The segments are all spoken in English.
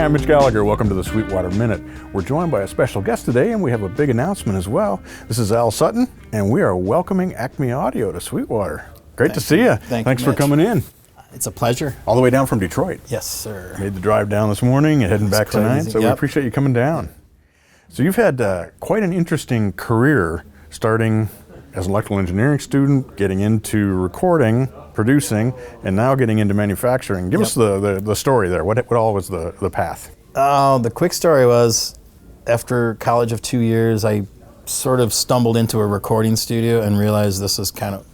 Hi, I'm Mitch Gallagher. Welcome to the Sweetwater Minute. We're joined by a special guest today, and we have a big announcement as well. This is Al Sutton, and we are welcoming Acme Audio to Sweetwater. Great to see you. Thanks for coming in. It's a pleasure. All the way down from Detroit. Yes, sir. Made the drive down this morning and heading back tonight, so we appreciate you coming down. So you've had quite an interesting career, starting as an electrical engineering student, getting into recording, producing, and now getting into manufacturing. Give us the story there. What all was the path? The quick story was, after college of 2 years, I sort of stumbled into a recording studio and realized this is kind of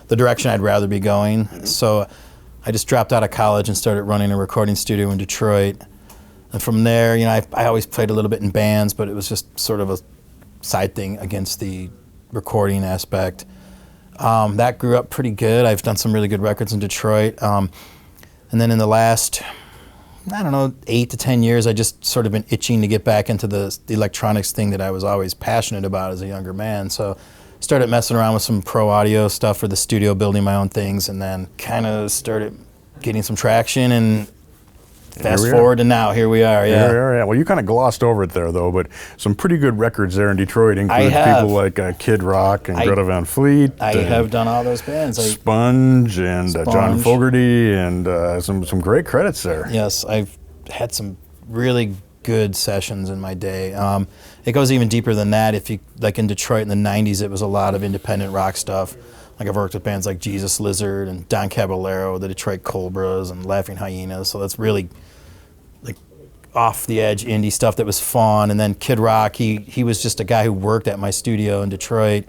the direction I'd rather be going. So I just dropped out of college and started running a recording studio in Detroit. And from there, you know, I always played a little bit in bands, but it was just sort of a side thing against the recording aspect. That grew up pretty good. I've done some really good records in Detroit. And then in the last, 8 to 10 years, I just sort of been itching to get back into the electronics thing that I was always passionate about as a younger man. So started messing around with some pro audio stuff for the studio, building my own things, and then kind of started getting some traction, and fast forward to now, here we are. Yeah. Here we are. Well, you kind of glossed over it there, though, but some pretty good records there in Detroit include people like Kid Rock and Greta Van Fleet. I have done all those bands. Sponge and John Fogerty, and some great credits there. Yes, I've had some really good sessions in my day. It goes even deeper than that. If you like in Detroit in the 90s, it was a lot of independent rock stuff. Like I've worked with bands like Jesus Lizard and Don Caballero, the Detroit Cobras, and Laughing Hyenas. So that's really like off the edge indie stuff that was fun. And then Kid Rock, he was just a guy who worked at my studio in Detroit.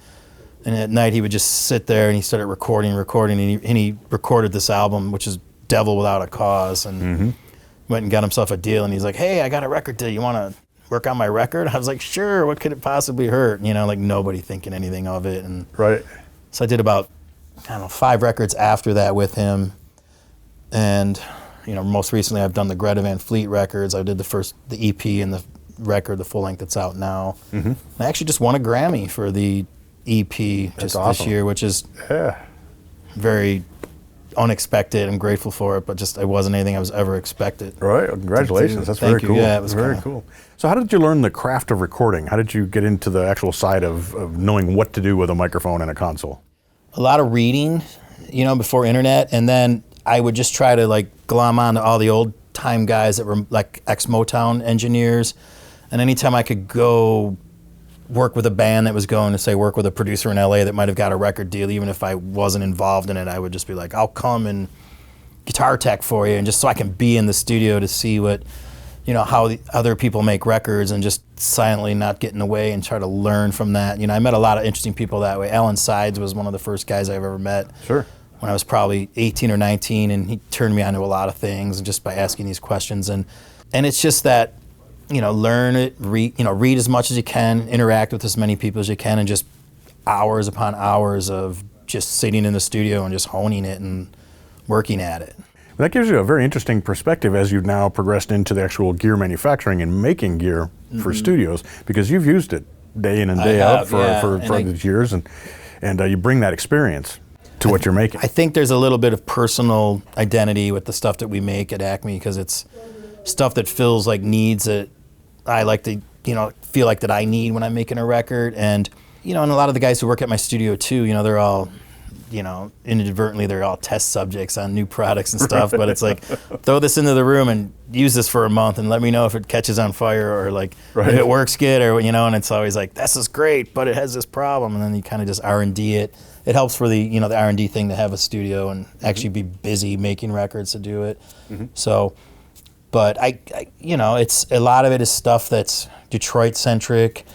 And at night he would just sit there and he started recording, and he recorded this album, which is Devil Without a Cause, and went and got himself a deal. And he's like, "Hey, I got a record deal. You want to work on my record?" I was like, "Sure. What could it possibly hurt?" You know, like nobody thinking anything of it. And so I did about 5 records after that with him. And most recently I've done the Greta Van Fleet records. I did the EP and the record, the full length that's out now. I actually just won a Grammy for the EP just this year, which is very unexpected. I'm grateful for it, but just it wasn't anything I was ever expected. Right, well, congratulations. That's very cool. Yeah, it was very cool. So how did you learn the craft of recording? How did you get into the actual side of knowing what to do with a microphone and a console? A lot of reading, before internet, and then I would just try to like glom on to all the old time guys that were like ex-Motown engineers, and anytime I could go work with a band that was going to, say, work with a producer in LA that might have got a record deal, even if I wasn't involved in it, I would just be like, "I'll come and guitar tech for you," and just so I can be in the studio to see what, how the other people make records, and just silently not get in the way and try to learn from that. I met a lot of interesting people that way. Alan Sides was one of the first guys I've ever met. Sure. When I was probably 18 or 19, and he turned me on to a lot of things, and just by asking these questions, and it's just that, learn it, read as much as you can, interact with as many people as you can, and just hours upon hours of just sitting in the studio and just honing it and working at it. That gives you a very interesting perspective as you've now progressed into the actual gear manufacturing and making gear for studios, because you've used it day in and day out for these years, and you bring that experience to what you're making. I think there's a little bit of personal identity with the stuff that we make at Acme, because it's stuff that fills like needs that I like to, feel like that I need when I'm making a record. And, and a lot of the guys who work at my studio too, they're all, inadvertently they're all test subjects on new products and stuff, but it's like, throw this into the room and use this for a month and let me know if it catches on fire, or like if it works good, or, and it's always like, this is great, but it has this problem. And then you kind of just R&D it. It helps for the, the R&D thing to have a studio and actually be busy making records to do it. So, but I, it's a lot of it is stuff that's Detroit centric,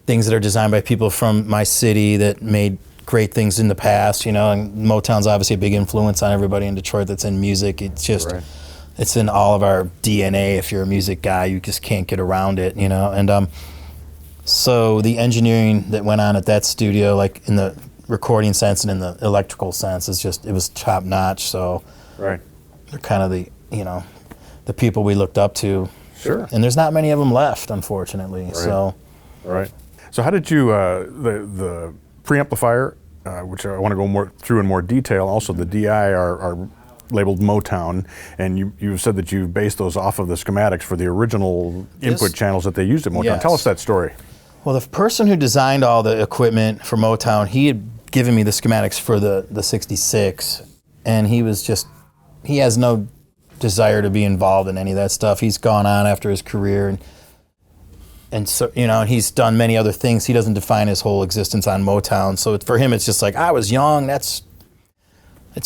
things that are designed by people from my city that made great things in the past, and Motown's obviously a big influence on everybody in Detroit that's in music. It's just, it's in all of our DNA. If you're a music guy, you just can't get around it, and so the engineering that went on at that studio, like in the recording sense and in the electrical sense, is just, it was top notch. So they're kind of the, the people we looked up to. Sure. And there's not many of them left, unfortunately. So how did you the Preamplifier, which I want to go through in more detail, also the DI are labeled Motown, and you said that you based those off of the schematics for the original input channels that they used at Motown. Yes. Tell us that story. Well, the person who designed all the equipment for Motown, he had given me the schematics for the 66, and he has no desire to be involved in any of that stuff. He's gone on after his career, and so, you know, he's done many other things. He doesn't define his whole existence on Motown. So for him, it's just like, I was young. It's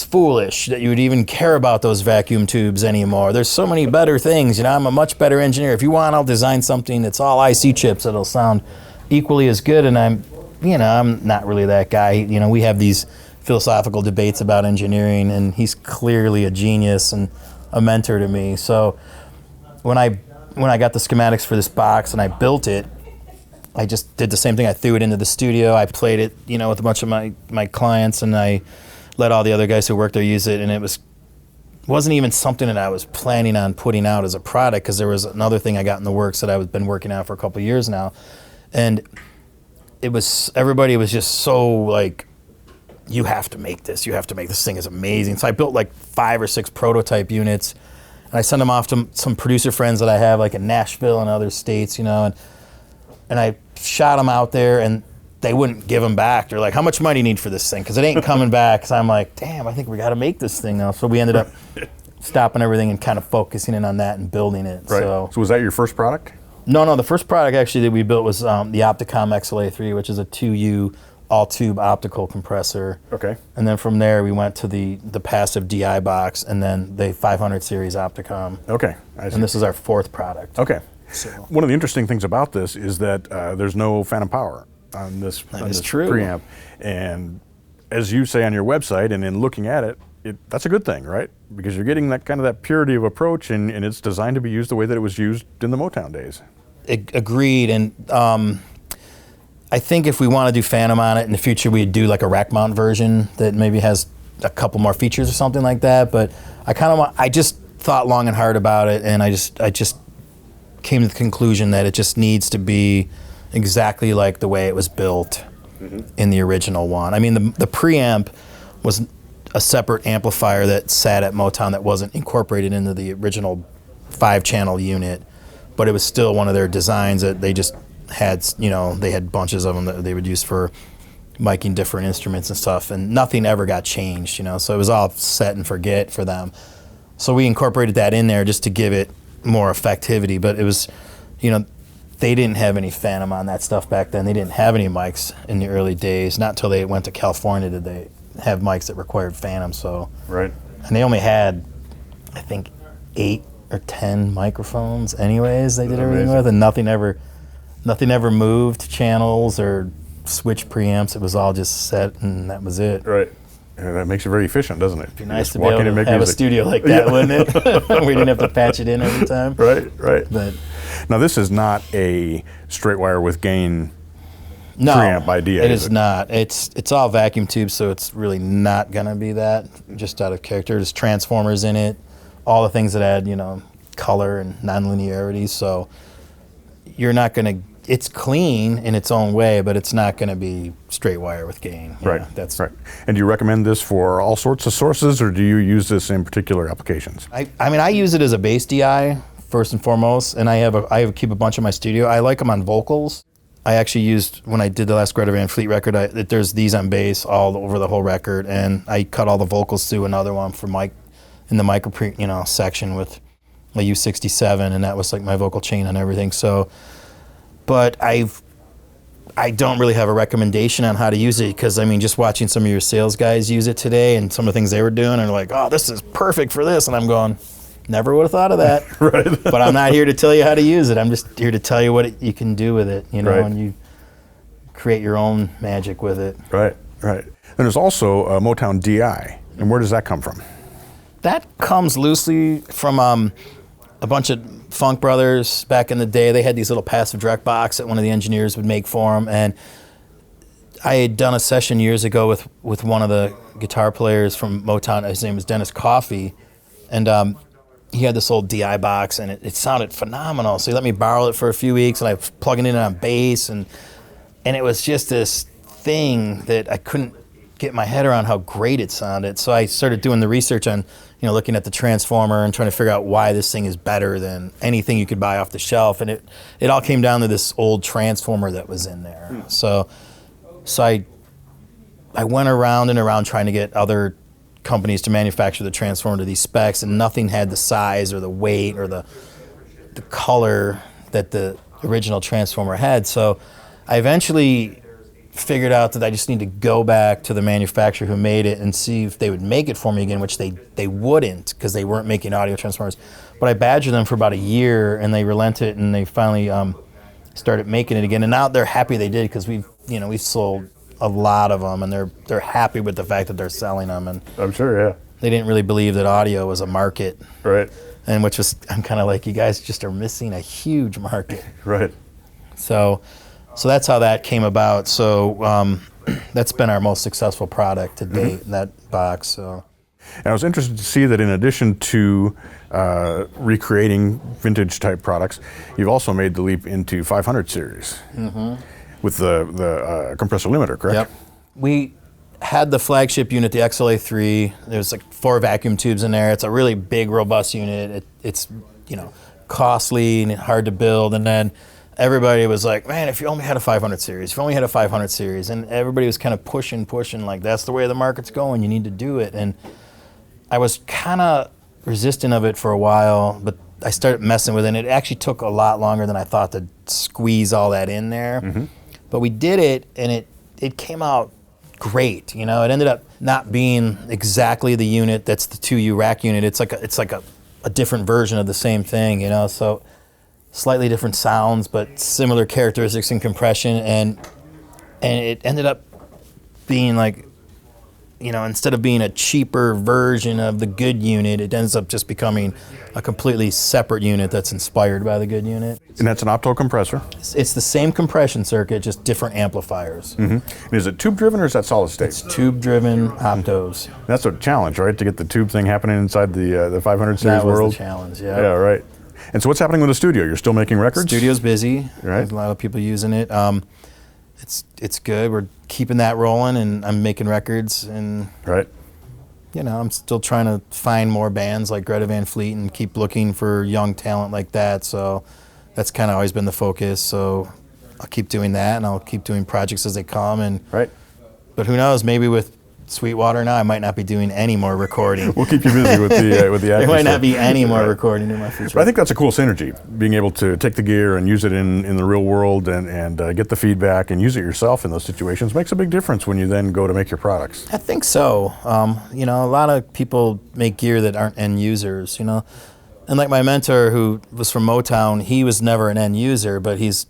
foolish that you would even care about those vacuum tubes anymore. There's so many better things. You know, I'm a much better engineer. If you want, I'll design something that's all IC chips that'll sound equally as good. And I'm not really that guy. You know, we have these philosophical debates about engineering, and he's clearly a genius and a mentor to me. So when I got the schematics for this box and I built it, I just did the same thing. I threw it into the studio. I played it, you know, with a bunch of my clients, and I let all the other guys who worked there use it. And it wasn't even something that I was planning on putting out as a product, because there was another thing I got in the works that I've been working on for a couple of years now. And everybody was just so like, you have to make this. You have to make this thing is amazing. So I built like 5 or 6 prototype units, and I sent them off to some producer friends that I have, like in Nashville and other states, you know, and I shot them out there, and they wouldn't give them back. They're like, how much money do you need for this thing? Because it ain't coming back. So I'm like, damn, I think we got to make this thing now. So we ended up stopping everything and kind of focusing in on that and building it. Right. So was that your first product? No, the first product actually that we built was the Opticom XLA3, which is a 2U all-tube optical compressor. Okay. And then from there, we went to the passive DI box, and then the 500 series Opticom. Okay. I see. And this is our 4th product. Okay. So one of the interesting things about this is that there's no phantom power on this true. preamp. And as you say on your website, and in looking at it, that's a good thing, right? Because you're getting that purity of approach, and it's designed to be used the way that it was used in the Motown days. Agreed. And I think if we want to do phantom on it in the future, we'd do like a rack mount version that maybe has a couple more features or something like that. But I just thought long and hard about it, and I just came to the conclusion that it just needs to be exactly like the way it was built in the original one. I mean, the preamp was a separate amplifier that sat at Motown that wasn't incorporated into the original 5-channel unit, but it was still one of their designs that they just had, you know, they had bunches of them that they would use for miking different instruments and stuff, and nothing ever got changed, you know, so it was all set and forget for them. So we incorporated that in there just to give it more effectivity, but it was, you know, they didn't have any phantom on that stuff back then. They didn't have any mics in the early days. Not until they went to California did they have mics that required phantom. So right, and they only had, I think, 8 or 10 microphones. Anyways, they did everything with, and nothing ever moved channels or switch preamps. It was all just set, and that was it. Right. And that makes it very efficient, doesn't it? It'd be nice to be able to have a studio like that, wouldn't it? We didn't have to patch it in every time. Right. But now this is not a straight wire with gain no, preamp idea. It is not. It's all vacuum tubes, so it's really not gonna be that. Just out of character, there's transformers in it, all the things that add, you know, color and nonlinearity. So you're not gonna. It's clean in its own way, but it's not going to be straight wire with gain. Right. That's right. And do you recommend this for all sorts of sources, or do you use this in particular applications? I mean, I use it as a bass DI first and foremost, and I keep a bunch in my studio. I like them on vocals. I actually used, when I did the last Greta Van Fleet record, there's these on bass all over the whole record, and I cut all the vocals to another one for mic in the micro section with a U67, and that was like my vocal chain and everything. So. But I don't really have a recommendation on how to use it, because I mean, just watching some of your sales guys use it today and some of the things they were doing, and like, oh, this is perfect for this, and I'm going, never would have thought of that. Right. But I'm not here to tell you how to use it. I'm just here to tell you what you can do with it, you know, right. And you create your own magic with it. Right. And there's also a Motown DI, and where does that come from? That comes loosely from a bunch of funk brothers back in the day. They had these little passive direct box that one of the engineers would make for them, and I had done a session years ago with one of the guitar players from Motown. His name was Dennis Coffey, and he had this old DI box, and it sounded phenomenal. So he let me borrow it for a few weeks, and I was plugging it in on bass, and it was just this thing that I couldn't get my head around how great it sounded. So I started doing the research on, looking at the transformer and trying to figure out why this thing is better than anything you could buy off the shelf. And it all came down to this old transformer that was in there. So I went around and around trying to get other companies to manufacture the transformer to these specs, and nothing had the size or the weight or the color that the original transformer had. So I eventually figured out that I just need to go back to the manufacturer who made it and see if they would make it for me again, which they wouldn't, because they weren't making audio transformers. But I badgered them for about a year, and they relented, and they finally started making it again. And now they're happy they did, because we've sold a lot of them, and they're happy with the fact that they're selling them. And I'm sure, yeah. They didn't really believe that audio was a market. Right. And I'm kind of like, you guys just are missing a huge market. Right. So that's how that came about. So that's been our most successful product to date in that box. So. And I was interested to see that in addition to recreating vintage type products, you've also made the leap into 500 series with the compressor limiter, correct? Yep. We had the flagship unit, the XLA3. There's like 4 vacuum tubes in there. It's a really big, robust unit. It's costly and hard to build. And then everybody was like, man, if you only had a 500 series, if you only had a 500 series. And everybody was kind of pushing, like, that's the way the market's going. You need to do it. And I was kind of resistant of it for a while, but I started messing with it. And it actually took a lot longer than I thought to squeeze all that in there. But we did it, and it came out great. It ended up not being exactly the unit that's the 2U rack unit. It's like a different version of the same thing, so slightly different sounds, but similar characteristics and compression, and it ended up being like, instead of being a cheaper version of the good unit, it ends up just becoming a completely separate unit that's inspired by the good unit. And that's an opto compressor? It's the same compression circuit, just different amplifiers. And is it tube driven or is that solid state? It's tube driven optos. That's a challenge, right? To get the tube thing happening inside the 500 series world? That was the challenge, yeah. Yeah, right. And so what's happening with the studio? You're still making records? Studio's busy. Right. There's a lot of people using it. It's good. We're keeping that rolling, and I'm making records, and right. I'm still trying to find more bands like Greta Van Fleet and keep looking for young talent like that. So that's kind of always been the focus. So I'll keep doing that, and I'll keep doing projects as they come. And right. But who knows? Maybe with Sweetwater now, I might not be doing any more recording. We'll keep you busy with the There might not be any more recording in my future. But I think that's a cool synergy, being able to take the gear and use it in the real world and get the feedback and use it yourself in those situations makes a big difference when you then go to make your products. I think so. A lot of people make gear that aren't end users, And like my mentor who was from Motown, he was never an end user, but he's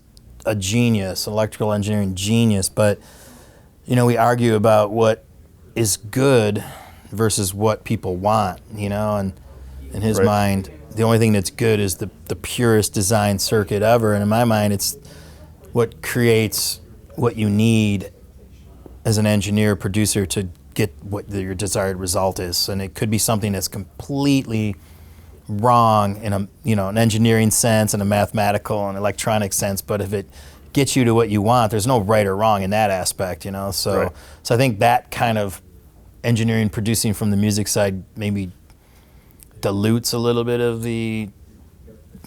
a genius, electrical engineering genius. But, we argue about what is good versus what people want, and in his mind, the only thing that's good is the purest design circuit ever. And in my mind, it's what creates what you need as an engineer, producer to get what your desired result is. And it could be something that's completely wrong in an engineering sense and a mathematical and electronic sense, but if it gets you to what you want, there's no right or wrong in that aspect, So I think that kind of engineering producing from the music side maybe dilutes a little bit of the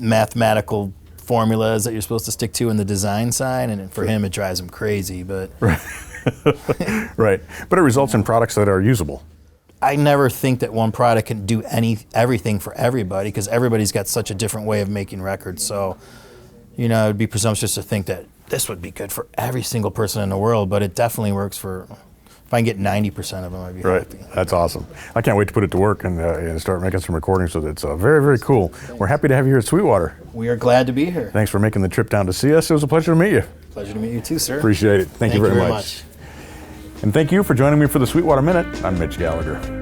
mathematical formulas that you're supposed to stick to in the design side, and for him it drives him crazy. But right, but it results in products that are usable. I never think that one product can do everything for everybody, because everybody's got such a different way of making records. So it would be presumptuous to think that this would be good for every single person in the world, but it definitely works for. If I can get 90% of them, I'd be happy. That's awesome. I can't wait to put it to work and start making some recordings. So it's very, very cool. We're happy to have you here at Sweetwater. We are glad to be here. Thanks for making the trip down to see us. It was a pleasure to meet you. Pleasure to meet you too, sir. Appreciate it. Thank you very much. And thank you for joining me for the Sweetwater Minute. I'm Mitch Gallagher.